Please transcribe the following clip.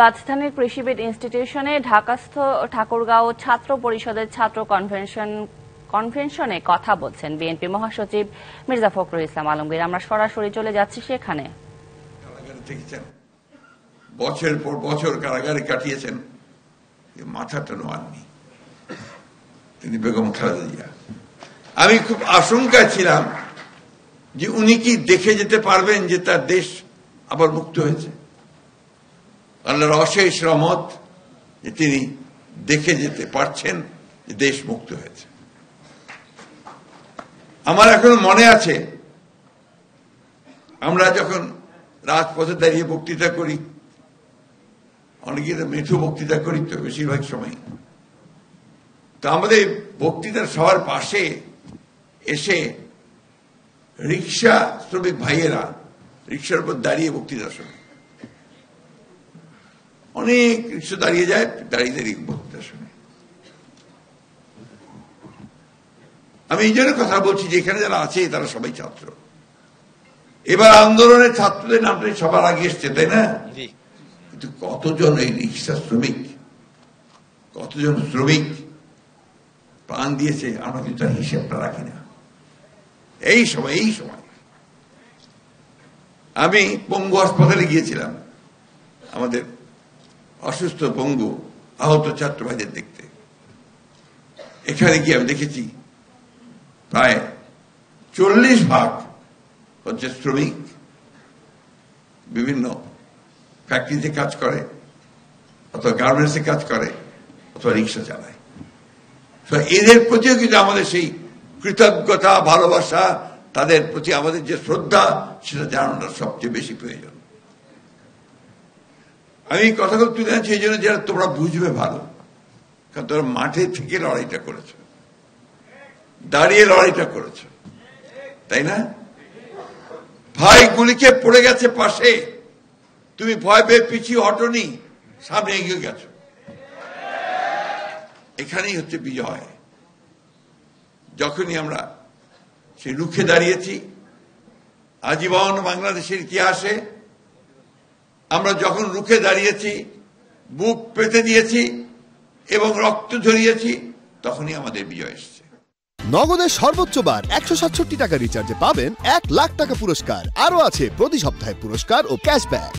রাজধানীর কৃষিবিদ ইনস্টিটিউশনে ঢাকাস্থ ঠাকুরগাঁও ছাত্র পরিষদের ছাত্র কনভেনশনে কথা বলছেন বিএনপি মহাসচিব মির্জা ফখরুল ইসলাম আলমগীর। আমরা সরাসরি চলে যাচ্ছি সেখানে। বছরের পর বছর কারাগারে কাটিয়েছেন, মাথাটা নোয়াননি তিনি বেগম খালেদা জিয়া। আমি খুব আশঙ্কায় ছিলাম যে উনি কি দেখে যেতে পারবেন যে তার দেশ আবার মুক্ত হয়েছে। আল্লাহর অশেষ রহমত যে তিনি দেখে যেতে পারছেন যে দেশ মুক্ত হয়েছে। আমার এখনো মনে আছে আমরা যখন রাজপথে দাঁড়িয়ে বক্তৃতা করি, অনেকে মেঠো বক্তৃতা করি তো বেশিরভাগ সময়, তো আমাদের বক্তৃতার সবার পাশে এসে রিক্সা শ্রমিক ভাইয়েরা রিক্সার উপর দাঁড়িয়ে বক্তৃতা শোনে। অনেক রিক্সা দাঁড়িয়ে যায়, দাঁড়িয়ে দাঁড়িয়ে বক্তৃতা শোনে। আমি এই জন্য কথা বলছি যে এখানে যারা আছে তারা সবাই ছাত্র। এবার আন্দোলনের ছাত্রদের নামটা সবার আগে এসছে, তাই না? কিন্তু কতজন এই রিক্সা শ্রমিক, কতজন শ্রমিক প্রাণ দিয়েছে আমরা কিন্তু তার হিসেবটা রাখি না। এই সময় আমি পঙ্গু হাসপাতালে গিয়েছিলাম আমাদের অসুস্থ পঙ্গু আহত ছাত্র ভাইদের দেখতে। এখানে গিয়ে আমি দেখেছি প্রায় 40% হচ্ছে শ্রমিক, বিভিন্ন ফ্যাক্টরিতে কাজ করে অথবা গার্মেন্টসে কাজ করে অথবা রিক্সা চালায়। এদের প্রতিও কিন্তু আমাদের সেই কৃতজ্ঞতা, ভালোবাসা, তাদের প্রতি আমাদের যে শ্রদ্ধা, সেটা জানানোর সবচেয়ে বেশি প্রয়োজন। আমি এই কথাগুলো তুলে আনছি এই জন্য যারা তোমরা বুঝবে ভালো, কারণ তোমরা মাঠে থেকে লড়াইটা করেছ, দাঁড়িয়ে লড়াইটা করেছ, তাই না? ভাই গুলিকে পড়ে গেছে পাশে, তুমি ভয় পেয়ে পিছিয়ে হটনি, সামনে এগিয়ে গেছো। এখানেই হচ্ছে বিজয়। যখনই আমরা সে রুখে দাঁড়িয়েছি আজীবন বাংলাদেশের ইতিহাসে, আমরা যখন রুখে দাঁড়িয়েছি, বুক পেতে দিয়েছি এবং রক্ত ঝরিয়েছি, তখনই আমাদের বিজয় এসেছে। নগদের সর্বোচ্চ বার 167 টাকা রিচার্জে পাবেন 1 লাখ টাকা পুরস্কার। আরও আছে প্রতি সপ্তাহে পুরস্কার ও ক্যাশব্যাক।